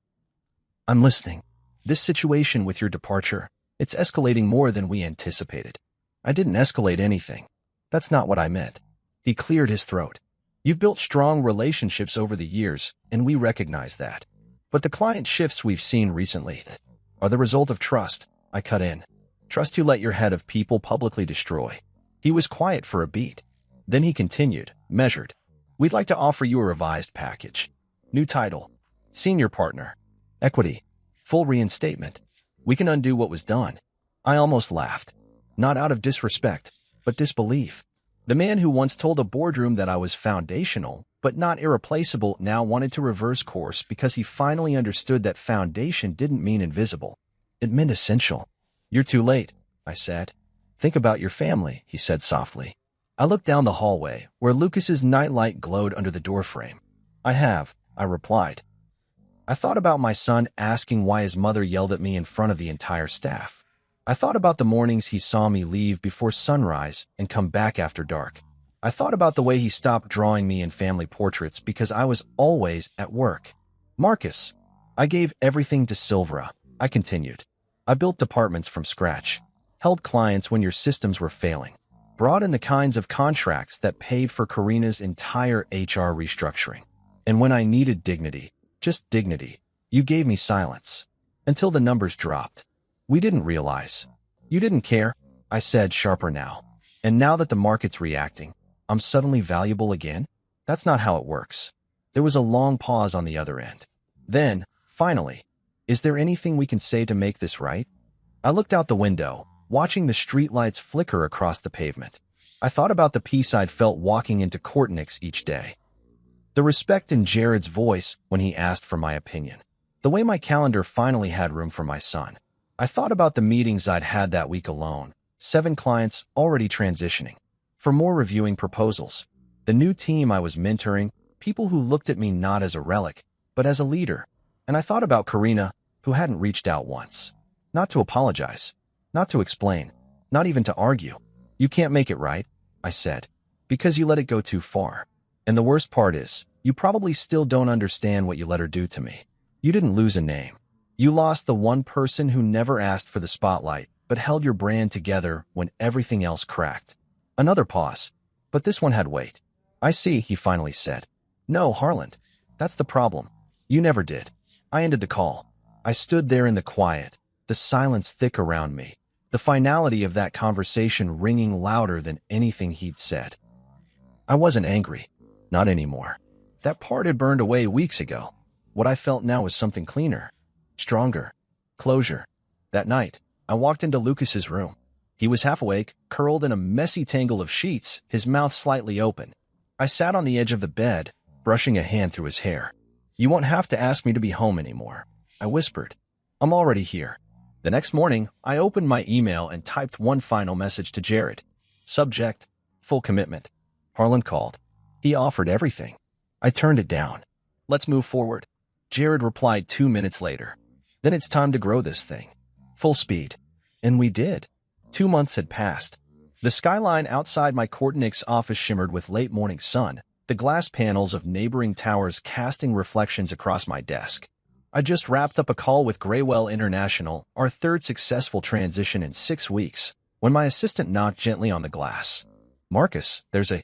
"I'm listening. This situation with your departure, it's escalating more than we anticipated." "I didn't escalate anything. That's not what I meant." He cleared his throat. "You've built strong relationships over the years, and we recognize that. But the client shifts we've seen recently are the result of trust," I cut in. "Trust you let your head of people publicly destroy." He was quiet for a beat. Then he continued, measured. "We'd like to offer you a revised package. New title, senior partner, equity, full reinstatement. We can undo what was done." I almost laughed. Not out of disrespect, but disbelief. The man who once told a boardroom that I was foundational, but not irreplaceable, now wanted to reverse course because he finally understood that foundation didn't mean invisible. It meant essential. "You're too late," I said. "Think about your family," he said softly. I looked down the hallway, where Lucas's nightlight glowed under the doorframe. "I have," I replied. I thought about my son asking why his mother yelled at me in front of the entire staff. I thought about the mornings he saw me leave before sunrise and come back after dark. I thought about the way he stopped drawing me in family portraits because I was always at work. "Marcus, I gave everything to Silvera," I continued. "I built departments from scratch, held clients when your systems were failing, brought in the kinds of contracts that paid for Karina's entire HR restructuring. And when I needed dignity, just dignity, you gave me silence. Until the numbers dropped. We didn't realize. You didn't care," I said, sharper now. "And now that the market's reacting, I'm suddenly valuable again? That's not how it works." There was a long pause on the other end. Then, finally, "Is there anything we can say to make this right?" I looked out the window, watching the streetlights flicker across the pavement. I thought about the peace I'd felt walking into Kortnick's each day. The respect in Jared's voice when he asked for my opinion. The way my calendar finally had room for my son. I thought about the meetings I'd had that week alone, 7 clients already transitioning, for more reviewing proposals, the new team I was mentoring, people who looked at me not as a relic, but as a leader. And I thought about Karina, who hadn't reached out once. Not to apologize, not to explain, not even to argue. "You can't make it right," I said, "because you let it go too far. And the worst part is, you probably still don't understand what you let her do to me. You didn't lose a name. You lost the one person who never asked for the spotlight, but held your brand together when everything else cracked." Another pause, but this one had weight. "I see," he finally said. "No, Harlan, that's the problem. You never did." I ended the call. I stood there in the quiet, the silence thick around me, the finality of that conversation ringing louder than anything he'd said. I wasn't angry. Not anymore. That part had burned away weeks ago. What I felt now was something cleaner. Stronger. Closure. That night, I walked into Lucas's room. He was half awake, curled in a messy tangle of sheets, his mouth slightly open. I sat on the edge of the bed, brushing a hand through his hair. "You won't have to ask me to be home anymore," I whispered. "I'm already here." The next morning, I opened my email and typed one final message to Jared. Subject: full commitment. Harlan called. He offered everything. I turned it down. "Let's move forward." Jared replied 2 minutes later. "Then it's time to grow this thing. Full speed." And we did. 2 months had passed. The skyline outside my Kortnick's office shimmered with late morning sun, the glass panels of neighboring towers casting reflections across my desk. I just wrapped up a call with Graywell International, our third successful transition in 6 weeks, when my assistant knocked gently on the glass. Marcus, there's a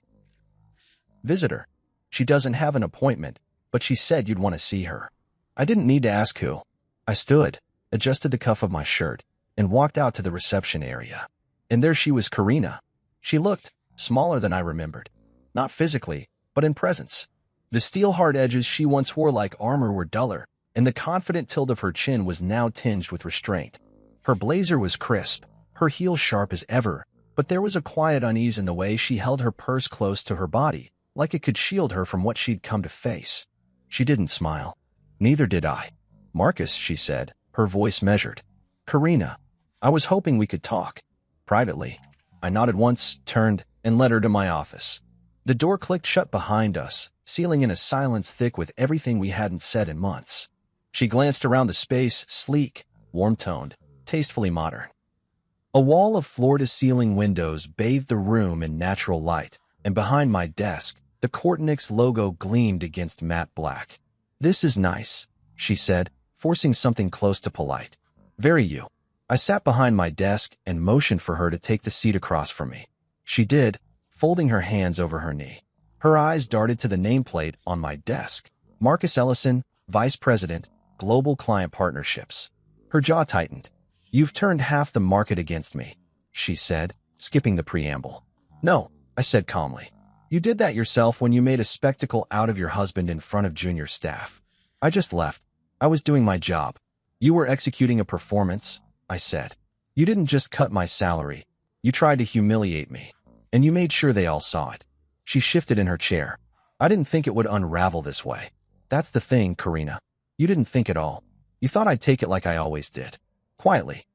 visitor. She doesn't have an appointment, but she said you'd want to see her. I didn't need to ask who. I stood, adjusted the cuff of my shirt, and walked out to the reception area. And there she was, Karina. She looked smaller than I remembered. Not physically, but in presence. The steel-hard edges she once wore like armor were duller, and the confident tilt of her chin was now tinged with restraint. Her blazer was crisp, her heels sharp as ever, but there was a quiet unease in the way she held her purse close to her body, like it could shield her from what she'd come to face. She didn't smile. Neither did I. Marcus, she said, her voice measured. Karina, I was hoping we could talk. Privately. I nodded once, turned, and led her to my office. The door clicked shut behind us, sealing in a silence thick with everything we hadn't said in months. She glanced around the space, sleek, warm-toned, tastefully modern. A wall of floor-to-ceiling windows bathed the room in natural light, and behind my desk, the Kortniks logo gleamed against matte black. This is nice, she said, forcing something close to polite. Very you. I sat behind my desk and motioned for her to take the seat across from me. She did, folding her hands over her knee. Her eyes darted to the nameplate on my desk. Marcus Ellison, Vice President, Global Client Partnerships. Her jaw tightened. You've turned half the market against me, she said, skipping the preamble. No, I said calmly. You did that yourself when you made a spectacle out of your husband in front of junior staff. I just left. I was doing my job. You were executing a performance, I said. You didn't just cut my salary. You tried to humiliate me. And you made sure they all saw it. She shifted in her chair. I didn't think it would unravel this way. That's the thing, Karina. You didn't think at all. You thought I'd take it like I always did. Quietly.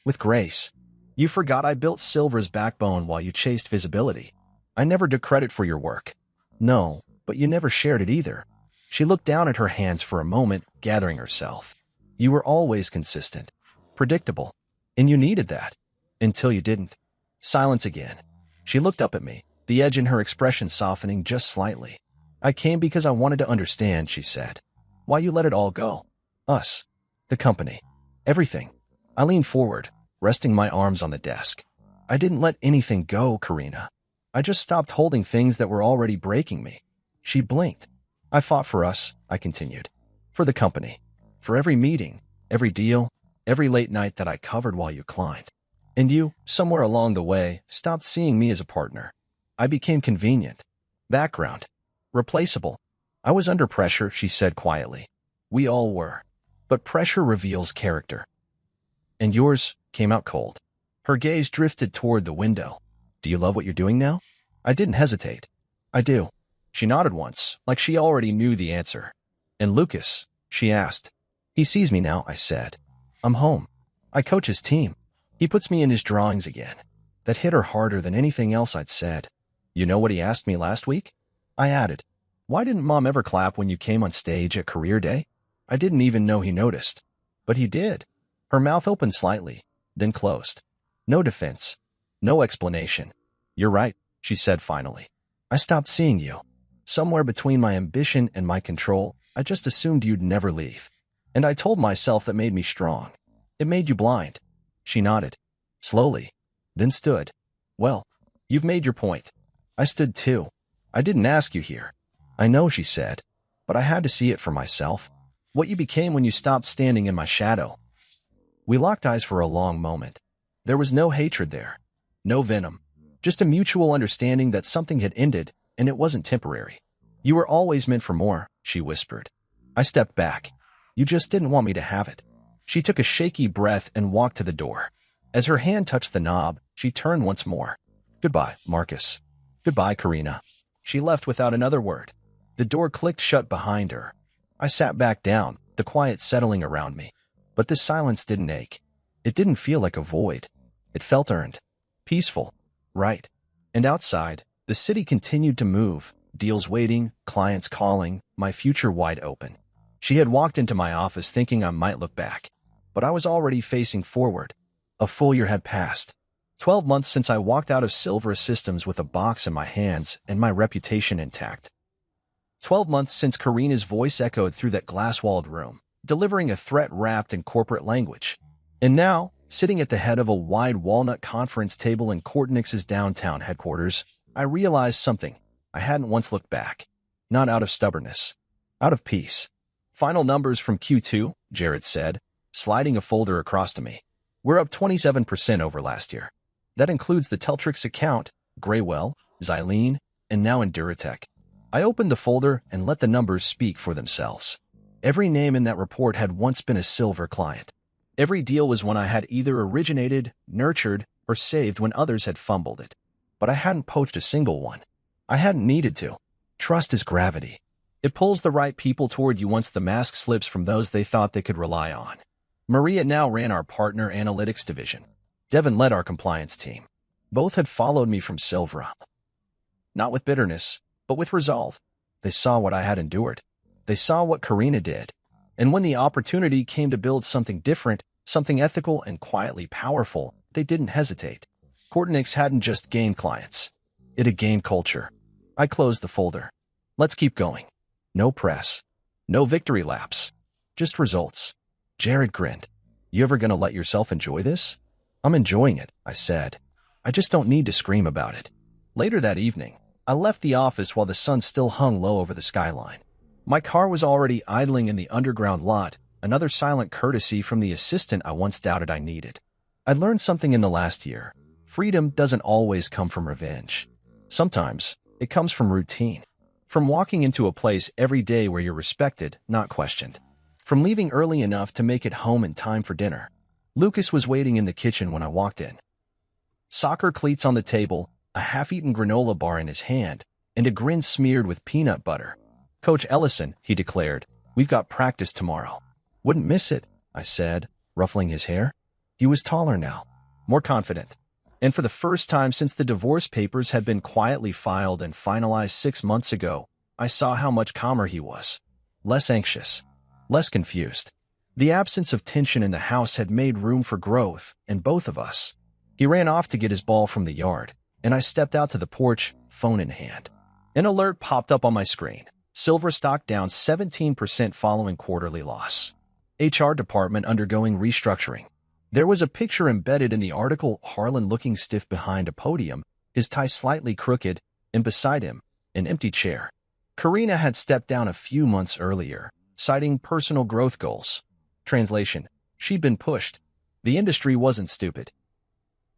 With grace. You forgot I built Silver's backbone while you chased visibility. I never took credit for your work. No, but you never shared it either. She looked down at her hands for a moment, gathering herself. You were always consistent. Predictable. And you needed that. Until you didn't. Silence again. She looked up at me, the edge in her expression softening just slightly. I came because I wanted to understand, she said. Why you let it all go. Us. The company. Everything. I leaned forward, resting my arms on the desk. I didn't let anything go, Karina. I just stopped holding things that were already breaking me. She blinked. I fought for us, I continued. For the company. For every meeting, every deal, every late night that I covered while you climbed. And you, somewhere along the way, stopped seeing me as a partner. I became convenient. Background. Replaceable. I was under pressure, she said quietly. We all were. But pressure reveals character. And yours came out cold. Her gaze drifted toward the window. Do you love what you're doing now? I didn't hesitate. I do. She nodded once, like she already knew the answer. And Lucas? She asked. He sees me now, I said. I'm home. I coach his team. He puts me in his drawings again. That hit her harder than anything else I'd said. You know what he asked me last week? I added. Why didn't Mom ever clap when you came on stage at Career Day? I didn't even know he noticed. But he did. Her mouth opened slightly, then closed. No defense. No explanation. You're right, she said finally. I stopped seeing you. Somewhere between my ambition and my control, I just assumed you'd never leave. And I told myself that made me strong. It made you blind. She nodded. Slowly. Then stood. Well, you've made your point. I stood too. I didn't ask you here. I know, she said. But I had to see it for myself. What you became when you stopped standing in my shadow. We locked eyes for a long moment. There was no hatred there. No venom. Just a mutual understanding that something had ended, and it wasn't temporary. You were always meant for more, she whispered. I stepped back. You just didn't want me to have it. She took a shaky breath and walked to the door. As her hand touched the knob, she turned once more. Goodbye, Marcus. Goodbye, Karina. She left without another word. The door clicked shut behind her. I sat back down, the quiet settling around me. But this silence didn't ache. It didn't feel like a void. It felt earned. Peaceful. Right. And outside, the city continued to move, deals waiting, clients calling, my future wide open. She had walked into my office thinking I might look back. But I was already facing forward. A full year had passed. 12 months since I walked out of Silver Systems with a box in my hands and my reputation intact. 12 months since Karina's voice echoed through that glass-walled room. delivering a threat wrapped in corporate language. And now, sitting at the head of a wide walnut conference table in Courtnix's downtown headquarters, I realized something I hadn't once looked back. Not out of stubbornness, out of peace. Final numbers from Q2, Jared said, sliding a folder across to me. We're up 27% over last year. That includes the Teltrix account, Graywell, Xylene, and now Enduratech. I opened the folder and let the numbers speak for themselves. Every name in that report had once been a silver client. Every deal was one I had either originated, nurtured, or saved when others had fumbled it. But I hadn't poached a single one. I hadn't needed to. Trust is gravity. It pulls the right people toward you once the mask slips from those they thought they could rely on. Maria now ran our partner analytics division. Devin led our compliance team. Both had followed me from Silvera. Not with bitterness, but with resolve. They saw what I had endured. They saw what Karina did. And when the opportunity came to build something different, something ethical and quietly powerful, they didn't hesitate. Courtnix hadn't just gained clients. It had gained culture. I closed the folder. Let's keep going. No press. No victory laps. Just results. Jared grinned. You ever gonna let yourself enjoy this? I'm enjoying it, I said. I just don't need to scream about it. Later that evening, I left the office while the sun still hung low over the skyline. My car was already idling in the underground lot, another silent courtesy from the assistant I once doubted I needed. I'd learned something in the last year. Freedom doesn't always come from revenge. Sometimes, it comes from routine. From walking into a place every day where you're respected, not questioned. From leaving early enough to make it home in time for dinner. Lucas was waiting in the kitchen when I walked in. Soccer cleats on the table, a half-eaten granola bar in his hand, and a grin smeared with peanut butter. Coach Ellison, he declared, we've got practice tomorrow. Wouldn't miss it, I said, ruffling his hair. He was taller now, more confident. And for the first time since the divorce papers had been quietly filed and finalized 6 months ago, I saw how much calmer he was. Less anxious, less confused. The absence of tension in the house had made room for growth, in both of us. He ran off to get his ball from the yard, and I stepped out to the porch, phone in hand. An alert popped up on my screen. Silver stock down 17% following quarterly loss. HR department undergoing restructuring. There was a picture embedded in the article, Harlan looking stiff behind a podium, his tie slightly crooked, and beside him, an empty chair. Karina had stepped down a few months earlier, citing personal growth goals. Translation: she'd been pushed. The industry wasn't stupid.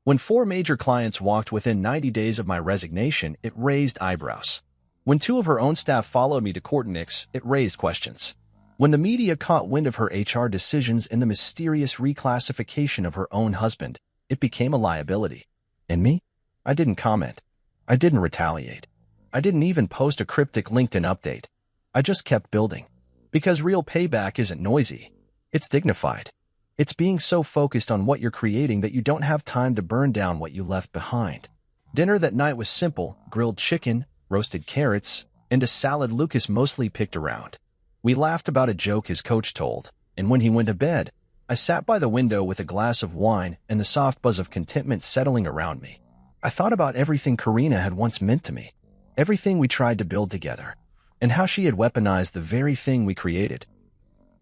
When 4 major clients walked within 90 days of my resignation, it raised eyebrows. When 2 of her own staff followed me to Courtnix, it raised questions. When the media caught wind of her HR decisions and the mysterious reclassification of her own husband, it became a liability. And me? I didn't comment. I didn't retaliate. I didn't even post a cryptic LinkedIn update. I just kept building. Because real payback isn't noisy. It's dignified. It's being so focused on what you're creating that you don't have time to burn down what you left behind. Dinner that night was simple: grilled chicken, roasted carrots, and a salad Lucas mostly picked around. We laughed about a joke his coach told, and when he went to bed, I sat by the window with a glass of wine and the soft buzz of contentment settling around me. I thought about everything Karina had once meant to me, everything we tried to build together, and how she had weaponized the very thing we created.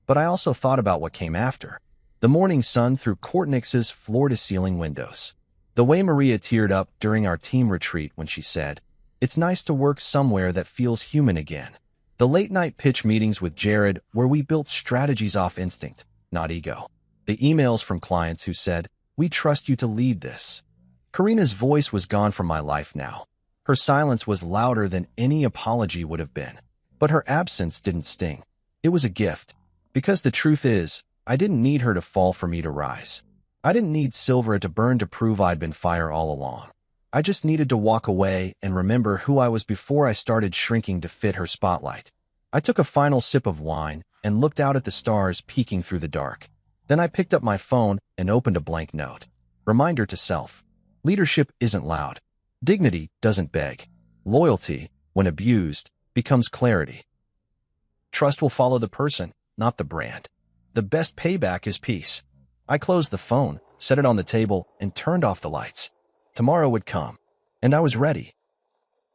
But I also thought about what came after. The morning sun through Courtnix's floor-to-ceiling windows. The way Maria teared up during our team retreat when she said, "It's nice to work somewhere that feels human again." The late-night pitch meetings with Jared where we built strategies off instinct, not ego. The emails from clients who said, "We trust you to lead this." Karina's voice was gone from my life now. Her silence was louder than any apology would have been. But her absence didn't sting. It was a gift. Because the truth is, I didn't need her to fall for me to rise. I didn't need Silvera to burn to prove I'd been fire all along. I just needed to walk away and remember who I was before I started shrinking to fit her spotlight. I took a final sip of wine and looked out at the stars peeking through the dark. Then I picked up my phone and opened a blank note. Reminder to self. Leadership isn't loud. Dignity doesn't beg. Loyalty, when abused, becomes clarity. Trust will follow the person, not the brand. The best payback is peace. I closed the phone, set it on the table, and turned off the lights. Tomorrow would come, and I was ready.